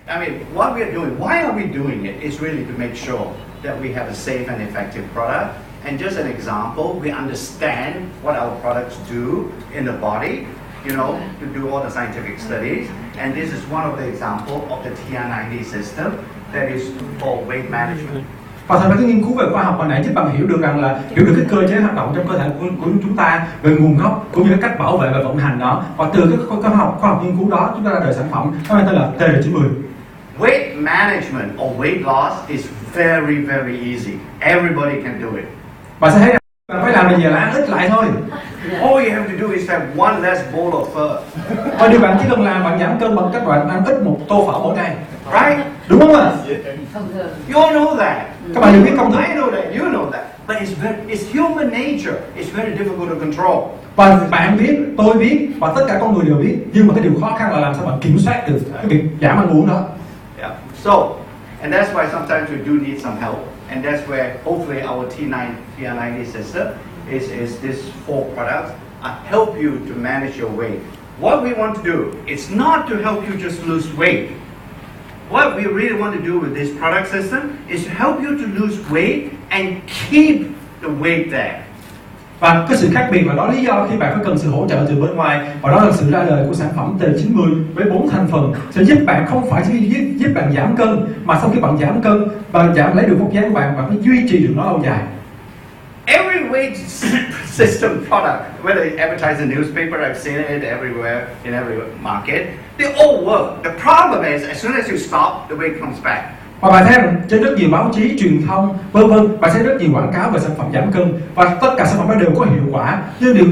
I mean, what we are doing, why are we doing it? It's really to make sure that we have a safe and effective product. And just an example, we understand what our products do in the body, you know, to do all the scientific studies. And this is one of the examples of the TR90 system that is for weight management. Và thật ra cái nghiên cứu về khoa học hồi nãy giúp bạn hiểu được rằng là hiểu được cái cơ chế hoạt động trong cơ thể của chúng ta, về nguồn gốc cũng như cái cách bảo vệ và vận hành nó. Và từ cái khoa học nghiên cứu đó chúng ta ra đời sản phẩm nó mang tên là TR90. Weight management or weight loss is very, very easy. Everybody can do it. Bạn sẽ thấy rằng bạn phải làm là giờ là ăn ít lại thôi. All you have to do is have one less bowl of phở. Và điều bạn chỉ cần làm, bạn giảm cân bằng cách bạn ăn ít một tô phở mỗi ngày. Right? Đúng không ạ? You all know that. Các bạn đều biết công thức. I know that. You know that. But it's human nature. It's very difficult to control. Và bạn biết, tôi biết, và tất cả con người đều biết. Nhưng mà cái điều khó khăn là làm sao bạn kiểm soát được cái việc giảm ăn uống đó. Yeah. So, and that's why sometimes we do need some help. And that's where hopefully our TR90 system is these 4 products help you to manage your weight. What we want to do is not to help you just lose weight. What we really want to do with this product system is to help you to lose weight and keep the weight there. Và cái sự khác biệt và đó lý do khi bạn có cần sự hỗ trợ từ bên ngoài, và đó là sự ra đời của sản phẩm T90 với 4 thành phần sẽ giúp bạn không phải chỉ giúp bạn giảm cân, mà sau khi bạn giảm cân, bạn lấy được vóc dáng của bạn, bạn phải duy trì được nó lâu dài. Every weight system product, whether it's advertised in newspaper, I've seen it everywhere in every market, they all work. The problem is, as soon as you stop, the weight comes back. Và bạn thấy rằng trên rất nhiều báo chí, truyền thông, vân, bạn thấy rất nhiều quảng cáo về sản phẩm giảm cân và tất cả sản phẩm đó đều có hiệu quả. Nhưng điều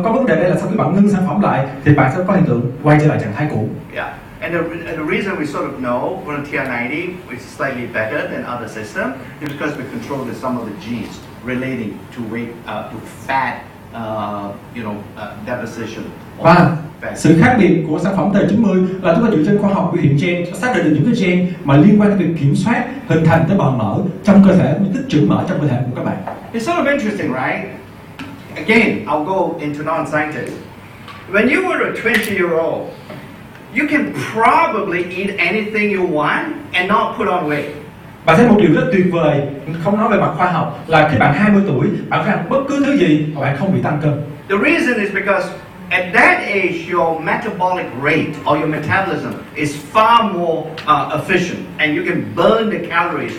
có vấn đề đây là sau khi bạn ngưng sản phẩm lại thì bạn sẽ có hiện tượng quay trở lại trạng thái cũ. Yeah, and the reason we sort of know when TR90 is slightly better than other systems is because we control some of the genes relating to weight, to fat, deposition. Và sự khác biệt của sản phẩm T90 là chúng ta dựa trên khoa học biểu hiện gen, xác định được những cái gen mà liên quan đến việc kiểm soát hình thành tế bào mỡ trong cơ thể, tích trữ mỡ trong cơ thể của các bạn. It's sort of interesting, right? Again, I'll go into non-scientific. When you were a 20-year-old, you can probably eat anything you want and not put on weight. Bạn thấy một điều rất tuyệt vời, không nói về mặt khoa học, là khi bạn 20 tuổi, bạn có ăn bất cứ thứ gì mà bạn không bị tăng cân. The reason is because at that age, your metabolic rate or your metabolism is far more efficient, and you can burn the calories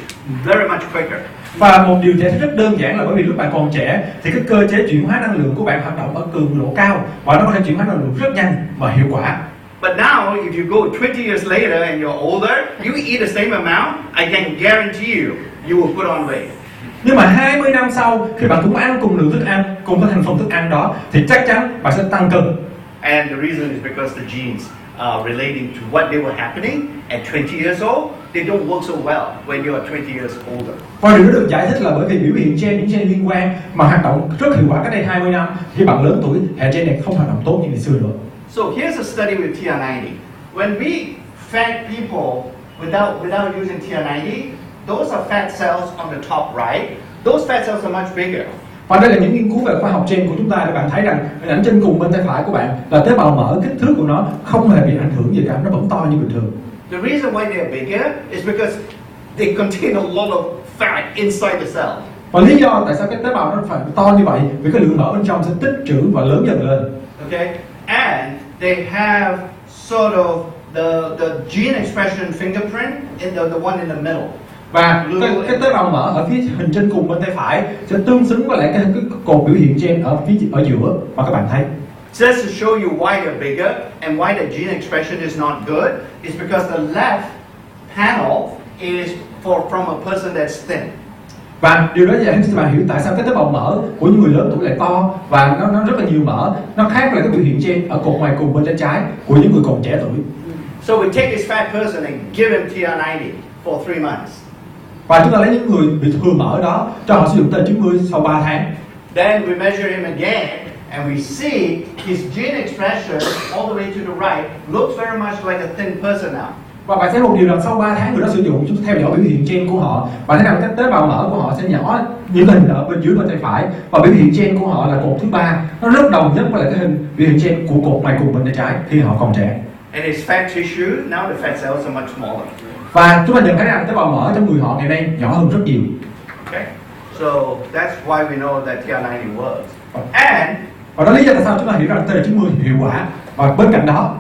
very much quicker. Và một điều giải thích rất đơn giản là bởi vì lúc bạn còn trẻ thì cái cơ chế chuyển hóa năng lượng của bạn hoạt động ở cường độ cao và nó có thể chuyển hóa năng lượng rất nhanh và hiệu quả. But now, if you go 20 years later and you're older, you eat the same amount, I can guarantee you, you will put on weight. Nhưng mà 20 năm sau, khi bạn cũng ăn cùng lượng thức ăn, cùng với thành phần thức ăn đó, thì chắc chắn bạn sẽ tăng cân. And the reason is because the genes relating to what they were happening at 20 years old, they don't work so well when you are 20 years older. Và điều đó được giải thích là bởi vì biểu hiện gen, những gen liên quan mà hoạt động rất hiệu quả cách đây 20 năm, khi bạn lớn tuổi, hệ gen này không hoạt động tốt như ngày xưa nữa. So here's a study with TR90. When we fed people without using TR90, those are fat cells on the top right. Those fat cells are much bigger. Và đây là những nghiên cứu về khoa học gen của chúng ta để bạn thấy rằng hình ảnh trên cùng bên tay phải của bạn là tế bào mỡ, kích thước của nó không hề bị ảnh hưởng gì cả, nó vẫn to như bình thường. The reason why they're bigger is because they contain a lot of fat inside the cell. Và lý do tại sao cái tế bào nó phải to như vậy vì cái lượng mỡ bên trong sẽ tích trữ và lớn dần lên. Okay, and they have sort of the gene expression fingerprint in the one in the middle. Và cái tế bào mỡ ở phía hình trên cùng bên tay phải sẽ tương xứng với lại cái cột biểu hiện gen ở giữa mà các bạn thấy. Just to show you why they're bigger and why the gene expression is not good is because the left panel is from a person that's thin. Và điều đó giải thích cho bạn hiểu tại sao cái tế bào mỡ của những người lớn tuổi lại to và nó rất là nhiều mỡ. Nó khác với cái biểu hiện gen ở cột ngoài cùng bên tay trái của những người còn trẻ tuổi. So we take this fat person and give him TR90 for 3 months. Và chúng ta lấy những người bị thừa mỡ đó cho họ sử dụng T90 sau 3 tháng. Then we measure him again and we see his gene expression all the way to the right looks very much like a thin person now. Và bạn thấy một điều là sau 3 tháng người đó sử dụng, chúng ta theo dõi biểu hiện gen của họ và thấy rằng cái tế bào mỡ của họ sẽ nhỏ như hình ở bên dưới bên tay phải và biểu hiện gen của họ là cột thứ 3 nó rất đồng nhất với lại cái hình biểu hiện gen của cột ngoài cùng bên tay trái khi họ còn trẻ. And it's fat tissue. Now the fat cells are much smaller. Và chúng ta nhận thấy rằng tế bào mỡ trong người họ ngày nay nhỏ hơn rất nhiều. Okay, so that's why we know that TR90 works. And Và đó lý do tại sao chúng ta hiểu rằng TR90 hiệu quả. Và bên cạnh đó,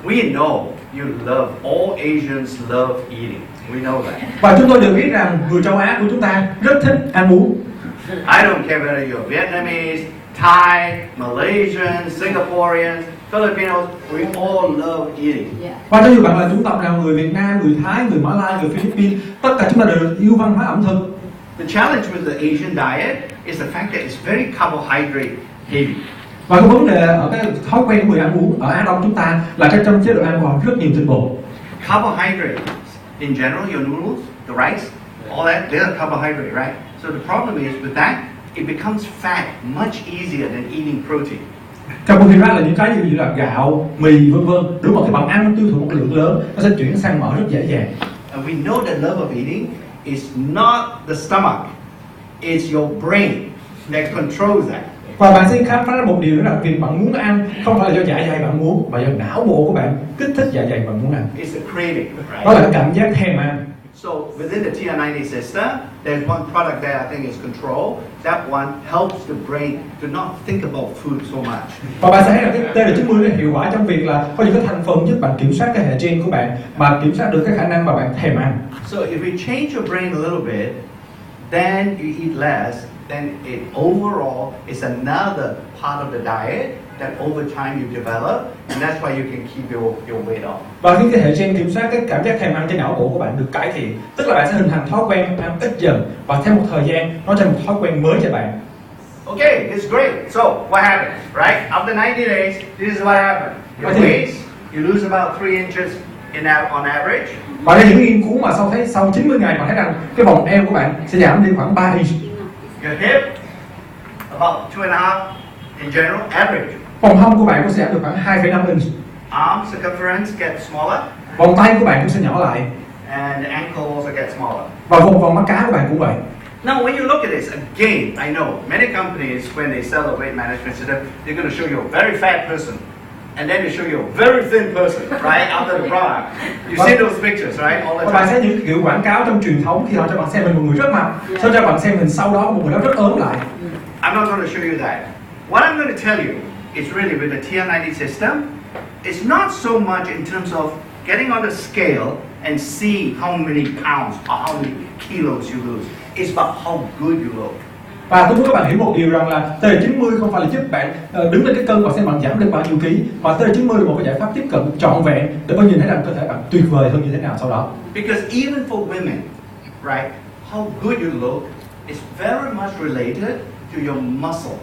we know you love, all Asians love eating. We know that. và chúng tôi được biết rằng người châu Á của chúng ta rất thích ăn uống. I don't care whether you're Vietnamese, Thai, Malaysian, Singaporean, Filipinos, we all love eating. Và cho dù bạn là chủng tộc nào, người Việt Nam, người Thái, người Mã Lai, người Philippines, tất cả chúng ta đều yêu văn hóa ẩm thực. The challenge with the Asian diet is the fact that it's very carbohydrate heavy. Và cái vấn đề ở cái thói quen của người ăn uống ở Á Đông chúng ta là trong chế độ ăn còn rất nhiều tinh bột. Carbohydrates, in general, your noodles, the rice, all that, they're carbohydrate, right? So the problem is with that, it becomes fat much easier than eating protein. Carbohydrate là những cái như là gạo, mì, vân vân. Đúng không? Khi bạn ăn tiêu thụ một lượng lớn, nó sẽ chuyển sang mỡ rất dễ dàng. And we know the love of eating is not the stomach, it's your brain that controls that. Và bạn sẽ khám phá ra một điều đó là việc bạn muốn ăn không phải là do dạ dày bạn muốn, mà do não bộ của bạn kích thích dạ dày bạn muốn ăn. It's a craving, right? Đó là cái cảm giác thèm ăn. So within the TR90 system, there's one product there I think is control. That one helps the brain to not think about food so much. Và bạn sẽ thấy là cái TR90 nó hiệu quả trong việc là có những cái thành phần giúp bạn kiểm soát cái hệ gen của bạn mà kiểm soát được cái khả năng mà bạn thèm ăn. So if we change your brain a little bit, then you eat less, then it overall is another part of the diet that over time you develop, and that's why you can keep your weight off. Và khi cái hệ gen kiểm soát cái cảm giác thèm ăn trên não bộ của bạn được cải thiện, tức là bạn sẽ hình thành thói quen ăn ít dần và theo một thời gian nó trở thành một thói quen mới cho bạn. Okay, it's great. So what happens, right? After 90 days, this is what happens. Your waist, you lose about 3 inches on average. Và đây là những nghiên cứu mà sau 90 ngày bạn thấy rằng cái vòng eo của bạn sẽ giảm đi khoảng 3 inch. Your hip, about 2.5 in general, average. Vòng hông của bạn cũng sẽ giảm được khoảng 2,5 inch. Arm circumference gets smaller. Vòng tay của bạn cũng sẽ nhỏ lại. And the ankle also gets smaller. Và vòng mắt cá của bạn cũng vậy. Now, when you look at this, again, I know many companies, when they sell a weight management system, they're going to show you a very fat person. And then they show you a very thin person, right, after the product. You see those pictures, right, all the Và bạn time. xem những kiểu quảng cáo trong truyền thống khi họ cho bạn xem mình một người rất mập, sau cho bạn xem hình sau đó một người đó rất ốm lại. I'm not going to show you that. What I'm going to tell you is really with the TR90 system, it's not so much in terms of getting on the scale and see how many pounds or how many kilos you lose. It's about how good you look. Và tôi muốn các bạn hiểu một điều rằng là TR90 không phải là giúp bạn đứng lên cái cân và xem bạn giảm được bao nhiêu ký, mà TR90 là một cái giải pháp tiếp cận trọn vẹn để bạn nhìn thấy rằng cơ thể bạn tuyệt vời hơn như thế nào sau đó. Because even for women, right, how good you look is very much related to your muscle.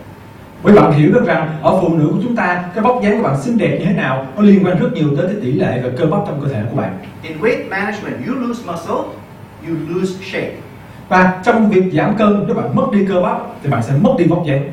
Bởi bạn hiểu được rằng ở phụ nữ của chúng ta, cái vóc dáng của bạn xinh đẹp như thế nào nó liên quan rất nhiều tới cái tỷ lệ về cơ bắp trong cơ thể của bạn. In weight management, you lose muscle, you lose shape. Và trong việc giảm cân, nếu bạn mất đi cơ bắp thì bạn sẽ mất đi vóc dáng.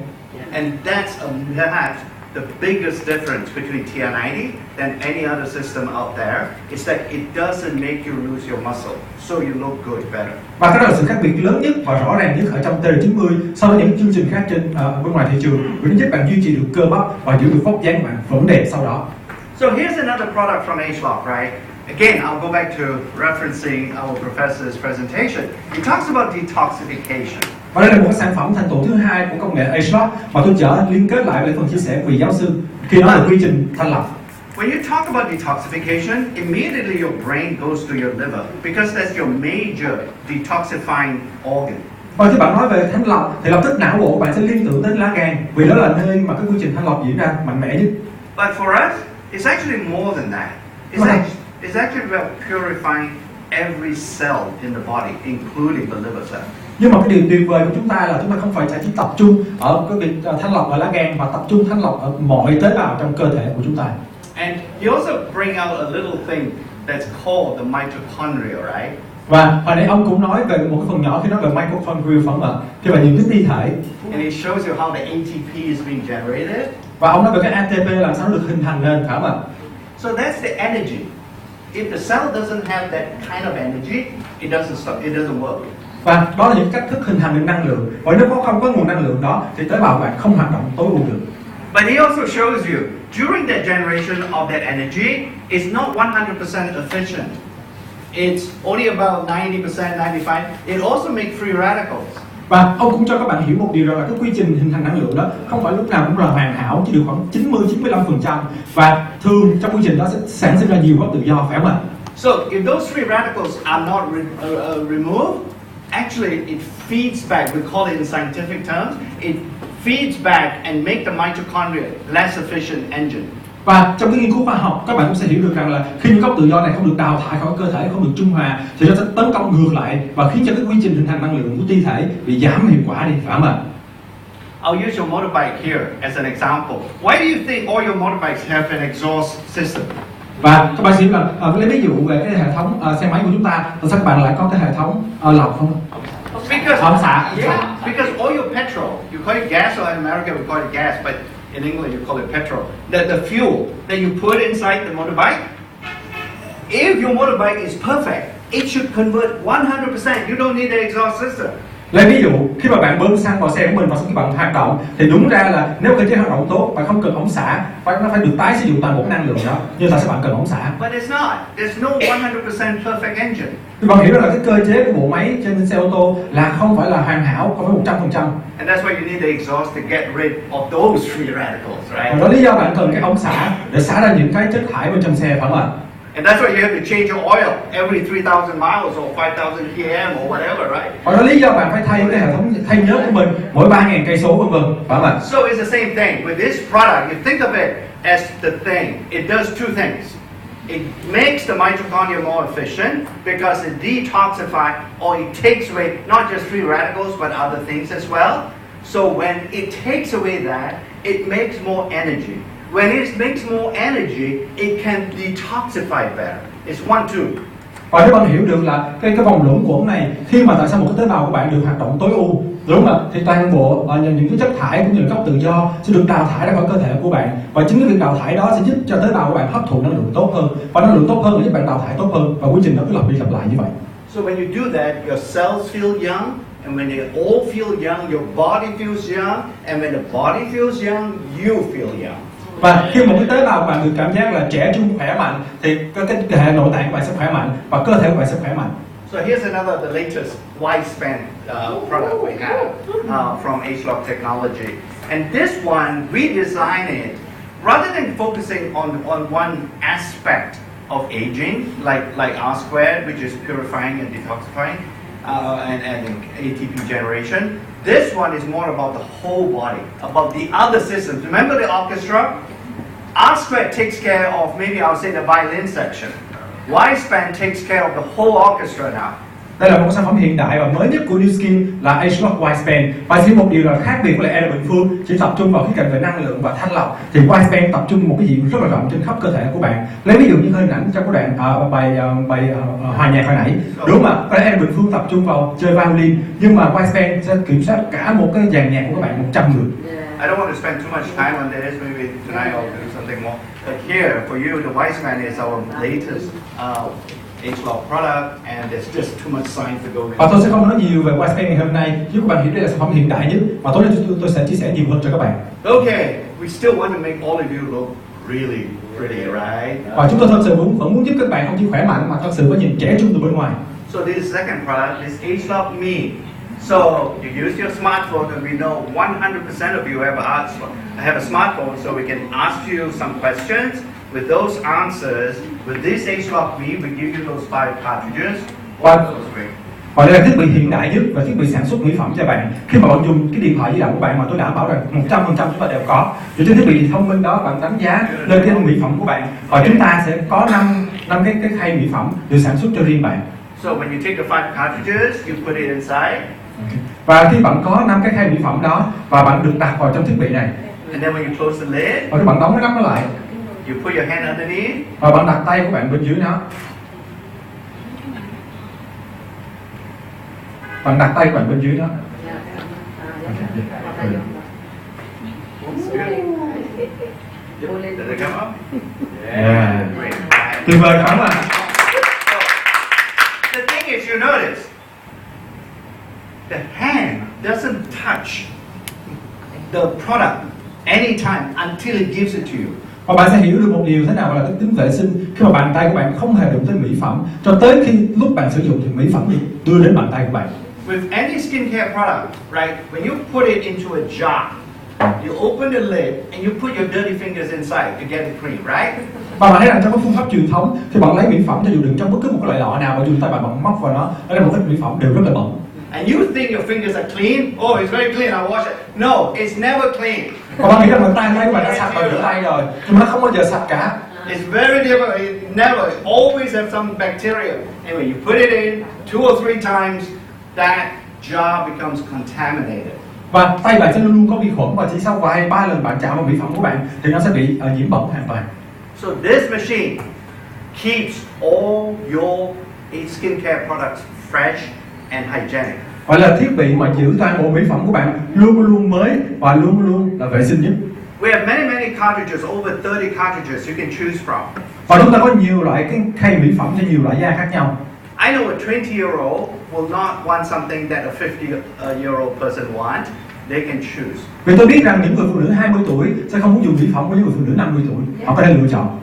And that's perhaps the biggest difference between TR90 than any other system out there is that it doesn't make you lose your muscle, so you look good better. Và cái đó là sự khác biệt lớn nhất và rõ ràng nhất ở trong TR90 so với những chương trình khác trên bên ngoài thị trường, vì nó giúp bạn duy trì được cơ bắp và giữ được vóc dáng bạn vẫn đẹp sau đó. So here's another product from AgeLOC, right? Again, I'll go back to referencing our professor's presentation. He talks about detoxification. Và đây là một cái sản phẩm thành tựu thứ hai của công nghệ AgeLOC mà tôi liên kết lại với phần chia sẻ của vị giáo sư khi nói về quy trình thanh lọc. When you talk about detoxification, immediately your brain goes to your liver because that's your major detoxifying organ. Và khi bạn nói về thanh lọc thì lập tức não bộ của bạn sẽ liên tưởng đến lá gan, vì đó là nơi mà cái quy trình thanh lọc diễn ra mạnh mẽ nhất. But for us, it's actually more than that. It's actually about purifying every cell in the body, including the liver cell. Nhưng mà cái điều tuyệt vời của chúng ta là chúng ta không phải chỉ tập trung ở cái việc thanh lọc ở lá gan, mà tập trung thanh lọc ở mọi tế bào trong cơ thể của chúng ta. And he also bring out a little thing that's called the mitochondria, right? Và hồi nãy ông cũng nói về một cái phần nhỏ khi nói về mitochondria phấn ạ, thì là những cái ti thể. And he shows you how the ATP is being generated. Và ông nói về cái ATP làm sao nó được hình thành lên, phải không ạ? So that's the energy. If the cell doesn't have that kind of energy, it doesn't work. Và đó là những cách thức hình thành được năng lượng. Và nếu không có nguồn năng lượng đó thì tế bào bạn không hoạt động tối ưu được. But he also shows you, during that generation of that energy, it's not 100% efficient. It's only about 90%, 95%. It also makes free radicals. Và ông cũng cho các bạn hiểu một điều rằng là cái quy trình hình thành năng lượng đó không phải lúc nào cũng là hoàn hảo, chỉ được khoảng 90-95%, và thường trong quy trình đó sẽ sản sinh ra nhiều gốc tự do, phải không ạ? So if those free radicals are not removed, actually it feeds back. We call it in scientific terms. It feeds back and make the mitochondria less efficient engine. Và trong cái nghiên cứu khoa học, các bạn cũng sẽ hiểu được rằng là khi những gốc tự do này không được đào thải khỏi cơ thể, không được trung hòa, thì nó sẽ tấn công ngược lại và khiến cho cái quy trình hình thành năng lượng của ti thể bị giảm hiệu quả đi, phải không ạ? I'll use your motorbike here as an example. Why do you think all your motorbikes have an exhaust system? Và các bạn sẽ hiểu là lấy ví dụ về cái hệ thống xe máy của chúng ta, tại sao các bạn lại có cái hệ thống lọc không? Because Ống xả. yeah, because all your petrol, you call it gas, or in America we call it gas, but in England you call it petrol. The fuel that you put inside the motorbike, if your motorbike is perfect, it should convert 100%. You don't need the exhaust system. Lấy ví dụ, khi mà bạn bơm xăng vào xe của mình và sau khi bạn hoạt động, thì đúng ra là nếu cơ chế hoạt động tốt, bạn không cần ống xả, nó phải được tái sử dụng toàn bộ năng lượng đó. Nhưng tại sao bạn cần ống xả? But it's not. There's no 100% perfect engine. Thì bạn hiểu rằng là cái cơ chế của bộ máy trên xe ô tô là không phải là hoàn hảo, không phải 100%. And that's why you need the exhaust to get rid of those free radicals, right? Đó lý do bạn cần cái ống xả để xả ra những cái chất thải bên trong xe, phải không ạ? And that's why you have to change your oil every 3,000 miles or 5,000 km or whatever, right? Và đó lý do bạn phải thay cái hệ thống thay nhớ của mình mỗi 3.000 cây số vân vân, phải không ạ? So it's the same thing with this product. You think of it as the thing. It does two things. It makes the mitochondria more efficient because it detoxifies or it takes away not just free radicals but other things as well. So when it takes away that, it makes more energy. When it makes more energy, it can detoxify better. It's 1-2. Và nếu bạn hiểu được là cái vòng luẩn quẩn này, khi mà tại sao một cái tế bào của bạn được hoạt động tối ưu, đúng không ạ? Thì toàn bộ những cái chất thải cũng như là gốc tự do sẽ được đào thải ra khỏi cơ thể của bạn, và chính cái việc đào thải đó sẽ giúp cho tế bào của bạn hấp thụ năng lượng tốt hơn, và năng lượng tốt hơn là giúp bạn đào thải tốt hơn, và quy trình nó cứ lặp đi lặp lại như vậy. So when you do that, your cells feel young, and when they all feel young, your body feels young, and when the body feels young, you feel young. Và khi một cái tế bào của bạn được cảm giác là trẻ trung, khỏe mạnh, thì cái hệ nội tạng của bạn sẽ khỏe mạnh và cơ thể của bạn sẽ khỏe mạnh. So here's another, the latest widespan product we have from AgeLOC technology, and this one we designed it rather than focusing on one aspect of aging, like R squared, which is purifying and detoxifying, and ATP generation. This one is more about the whole body, about the other systems. Remember the orchestra? R squared takes care of, maybe I'll say, the violin section. Y-span takes care of the whole orchestra now. Đây là một sản phẩm hiện đại và mới nhất của NuSkin là AgeLOC Y-span. Và chỉ một điều là khác biệt với lại Bình Phương chỉ tập trung vào khía cạnh về năng lượng và thanh lọc, thì Y-span tập trung một cái diện rất là rộng trên khắp cơ thể của bạn. Lấy ví dụ như hình ảnh trong cái đoạn bài hòa nhạc hồi nãy, đúng không ạ? Có lẽ Bình Phương tập trung vào chơi violin, nhưng mà Y-span sẽ kiểm soát cả một cái dàn nhạc của các bạn 100 người. I don't want to spend too much time on this. Maybe tonight I'll do something more. But here, for you, the Y-span is our latest AgeLOC product, and there's just too much science to go into. Và tôi sẽ không nói nhiều về Y-span ngày hôm nay, giúp các bạn hiểu đây là sản phẩm hiện đại nhất, và tối nay tôi sẽ chia sẻ nhiều hơn cho các bạn. Okay, we still want to make all of you look really pretty, right? Và chúng tôi thật sự vẫn muốn giúp các bạn không chỉ khỏe mạnh mà thật sự có nhìn trẻ trung từ bên ngoài. So this second product is AgeLOC Me. So you use your smartphone, and we know 100% of you have a smartphone, so we can ask you some questions. With those answers, with this AgeLOC Me, we give you those 5 cartridges. Và đây là thiết bị hiện đại nhất và thiết bị sản xuất mỹ phẩm cho bạn. Khi mà bạn dùng cái điện thoại di động của bạn, mà tôi đảm bảo rằng 100% chúng ta đều có. Và trên thiết bị thông minh đó, bạn đánh giá lên cái mỹ phẩm của bạn, và chúng ta sẽ có 5 cái khay mỹ phẩm được sản xuất cho riêng bạn. So when you take the 5 cartridges, you put it inside. Và khi bạn có 5 cái khay mỹ phẩm đó và bạn được đặt vào trong thiết bị này, And then when you close the lid, và khi bạn đóng cái nắp nó lại, you put your hand underneath. và bạn đặt tay của bạn bên dưới nó. Bạn đặt tay của bạn bên dưới nó. Does it come up? Yeah. Great. Tuyệt vời không ạ? The thing is, you notice, the hand doesn't touch the product. anytime until it gives it to you. Và bạn sẽ hiểu được một điều thế nào là cái tính vệ sinh khi mà bàn tay của bạn không hề đụng tới mỹ phẩm cho tới khi lúc bạn sử dụng thì mỹ phẩm được đưa đến bàn tay của bạn. With any skincare product, right? When you put it into a jar, you open the lid and you put your dirty fingers inside to get the cream, right? Và bạn thấy rằng trong cái phương pháp truyền thống thì bạn lấy mỹ phẩm cho dù đựng trong bất cứ một cái loại lọ nào, bạn dùng tay bạn móc vào nó, đó là một ít mỹ phẩm đều rất là bẩn. And you think your fingers are clean? Oh, it's very clean. I wash it. No, it's never clean. Và bạn nghĩ rằng tay của bạn đã sạch và rửa tay rồi, nhưng mà nó không bao giờ sạch cả. It's very difficult. It never. It always have some bacteria. And when you put it in 2 or 3 times, that jar becomes contaminated. Và tay bạn sẽ luôn luôn có vi khuẩn và chỉ sau vài 3 lần bạn chạm vào mỹ phẩm của bạn thì nó sẽ bị nhiễm bẩn hoàn toàn. So this machine keeps all your skincare products fresh and hygienic. Gọi là thiết bị mà giữ toàn bộ mỹ phẩm của bạn luôn luôn mới và luôn luôn là vệ sinh nhất. We have many cartridges, over 30 cartridges you can choose from. Và chúng ta có nhiều loại cái khay mỹ phẩm cho nhiều loại da khác nhau. I know a 20-year-old will not want something that a 50-year-old person want. They can choose. Vì tôi biết rằng những người phụ nữ 20 tuổi sẽ không muốn dùng mỹ phẩm của những người phụ nữ 50 tuổi. Họ có thể lựa chọn.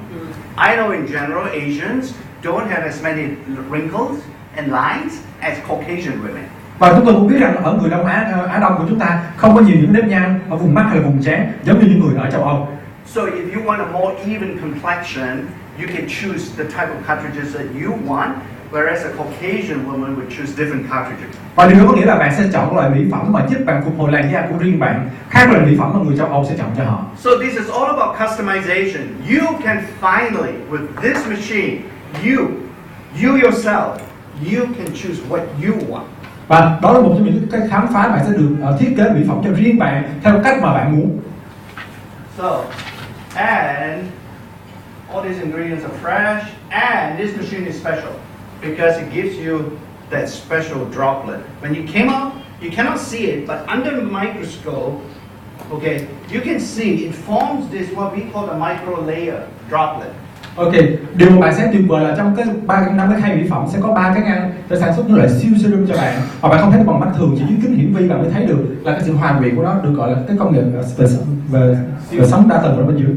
I know in general Asians don't have as many wrinkles and lines as Caucasian women. Và chúng tôi cũng biết rằng ở người Đông Á Đông của chúng ta không có nhiều những nếp nhăn ở vùng mắt hay là vùng trán giống như những người ở châu Âu. So if you want a more even complexion, you can choose the type of cartridges that you want, whereas a Caucasian woman would choose different cartridges. Và điều đó có nghĩa là bạn sẽ chọn loại mỹ phẩm mà giúp bạn phục hồi làn da của riêng bạn, khác với loại mỹ phẩm mà người châu Âu sẽ chọn cho họ. So this is all about customization. You can finally, with this machine, you yourself, you can choose what you want. Và đó là một trong những cái khám phá bạn sẽ được thiết kế mỹ phẩm cho riêng bạn theo cách mà bạn muốn. So, and all these ingredients are fresh, and this machine is special because it gives you that special droplet. When you came out, you cannot see it, but under the microscope, okay, you can see it forms this what we call a micro layer droplet. Ok, điều mà bạn sẽ tuyệt vời là trong cái 5 cái khay mỹ phẩm sẽ có 3 cái ngăn để sản xuất những loại siêu serum cho bạn, và bạn không thấy được bằng mắt thường, chỉ dưới kính hiển vi bạn mới thấy được là cái sự hoàn thiện của nó, được gọi là cái công nghệ về sóng đa tầng ở bên dưới.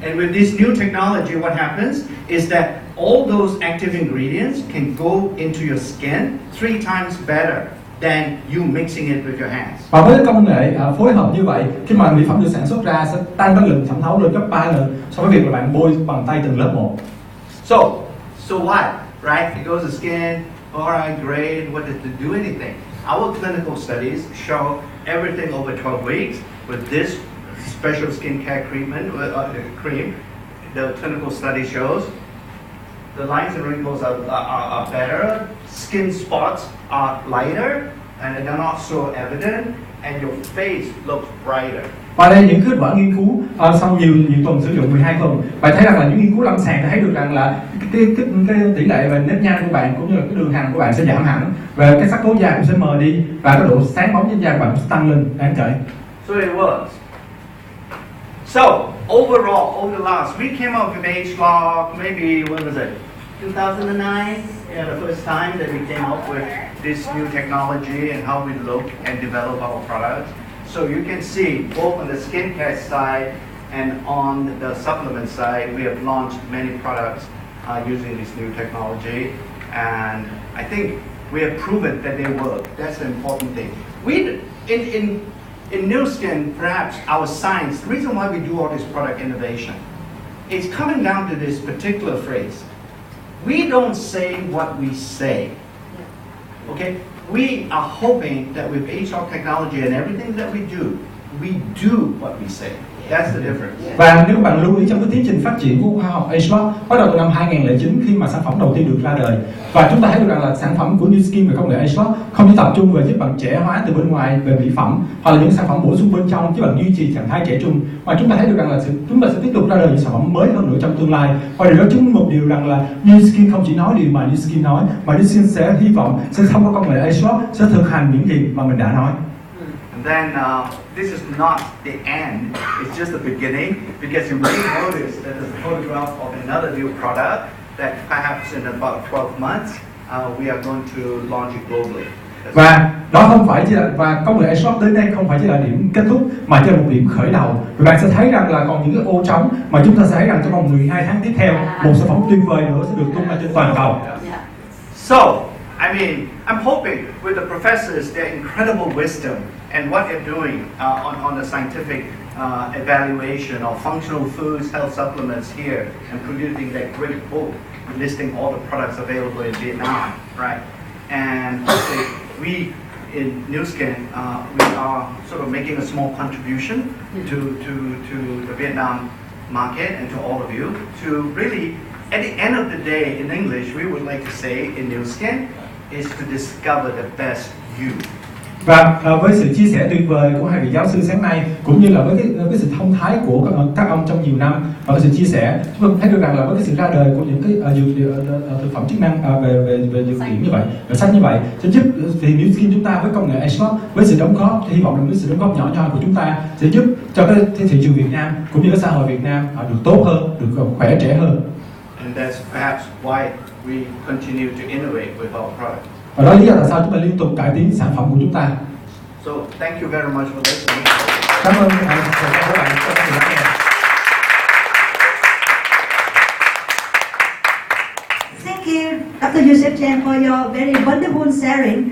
And with this new technology, what happens is that all those active ingredients can go into your skin 3 times better than you mixing it with your hands. Và với công nghệ phối hợp như vậy, khi mà mỹ phẩm được sản xuất ra sẽ tăng cái lượng thẩm thấu lên gấp 3 lần so với việc là bạn bôi bằng tay từng lớp một. So what, right? It goes to skin. Alright, great. What does it do anything? Our clinical studies show everything over 12 weeks with this special skincare cream. The clinical study shows the lines and wrinkles are better, skin spots are lighter, and they're not so evident, and your face looks brighter. Và đây những kết quả nghiên cứu sau nhiều tuần sử dụng 12 tuần, bạn thấy rằng là những nghiên cứu lâm sàng đã thấy được rằng là cái tỷ lệ về nếp nhăn của bạn cũng như là cái đường hằn của bạn sẽ giảm hẳn, và cái sắc tố da cũng sẽ mờ đi, và cái độ sáng bóng trên da của bạn cũng sẽ tăng lên đáng kể. So it works. So overall, over the last, we came up with AgeLOC, maybe when was it? 2009, yeah, the first time that we came up with this new technology and how we look and develop our products. So you can see both on the skincare side and on the supplement side, we have launched many products using this new technology, and I think we have proven that they work. That's the important thing. In NuSkin, perhaps our science, the reason why we do all this product innovation, it's coming down to this particular phrase. We don't say what we say. Okay? We are hoping that with AgeLOC technology and everything that we do what we say. That's the difference. Và nếu bạn lưu ý trong cái tiến trình phát triển của khoa học AgeLOC bắt đầu từ năm 2009 khi mà sản phẩm đầu tiên được ra đời, và chúng ta thấy được rằng là sản phẩm của NuSkin về công nghệ AgeLOC không chỉ tập trung về giúp bạn trẻ hóa từ bên ngoài về mỹ phẩm hoặc là những sản phẩm bổ sung bên trong giúp bạn duy trì trạng thái trẻ trung, mà chúng ta thấy được rằng là chúng ta sẽ tiếp tục ra đời những sản phẩm mới hơn nữa trong tương lai. Và điều đó chứng minh một điều rằng là NuSkin không chỉ nói điều mà NuSkin nói, mà NuSkin sẽ hy vọng sẽ thông qua công nghệ AgeLOC sẽ thực hành những gì mà mình đã nói. And then this is not the end, it's just the beginning, because you may notice that there's a photograph of another new product that perhaps in about 12 months we are going to launch it globally. Và đó không phải chỉ là, và công nghệ AgeLOC đến đây không phải chỉ là điểm kết thúc mà chỉ là một điểm khởi đầu. Và bạn sẽ thấy rằng là còn những cái ô trống mà chúng ta sẽ thấy rằng trong vòng 12 tháng tiếp theo một sản phẩm tuyệt vời nữa sẽ được tung ra trên toàn cầu. So, I mean, I'm hoping with the professors, their incredible wisdom and what they're doing on the scientific evaluation of functional foods, health supplements here, and producing that great book listing all the products available in Vietnam, right? And hopefully, we in NuSkin, we are sort of making a small contribution to the Vietnam market and to all of you to really, at the end of the day, in English, we would like to say in NuSkin, is to discover the best you. Và với sự chia sẻ tuyệt vời của hai vị giáo sư sáng nay, cũng như là với cái sự thông thái của các ông trong nhiều năm và cái sự chia sẻ, chúng tôi thấy được rằng là với cái sự ra đời của những cái thực phẩm chức năng về dược liệu như vậy, về sách như vậy, sẽ giúp thì NuSkin chúng ta với công nghệ AgeLOC, với sự đóng góp, hy vọng là với sự đóng góp nhỏ nhoi của chúng ta sẽ giúp cho cái thị trường Việt Nam cũng như cái xã hội Việt Nam được tốt hơn, được khỏe trẻ hơn. And that's perhaps why we continue to innovate with our product. Và đó là lý do tại sao chúng ta liên tục cải tiến sản phẩm của chúng ta. So thank you very much for listening. Cảm ơn các bạn đã lắng nghe. Thank you, Dr. Yusuf Chen, for your very wonderful sharing.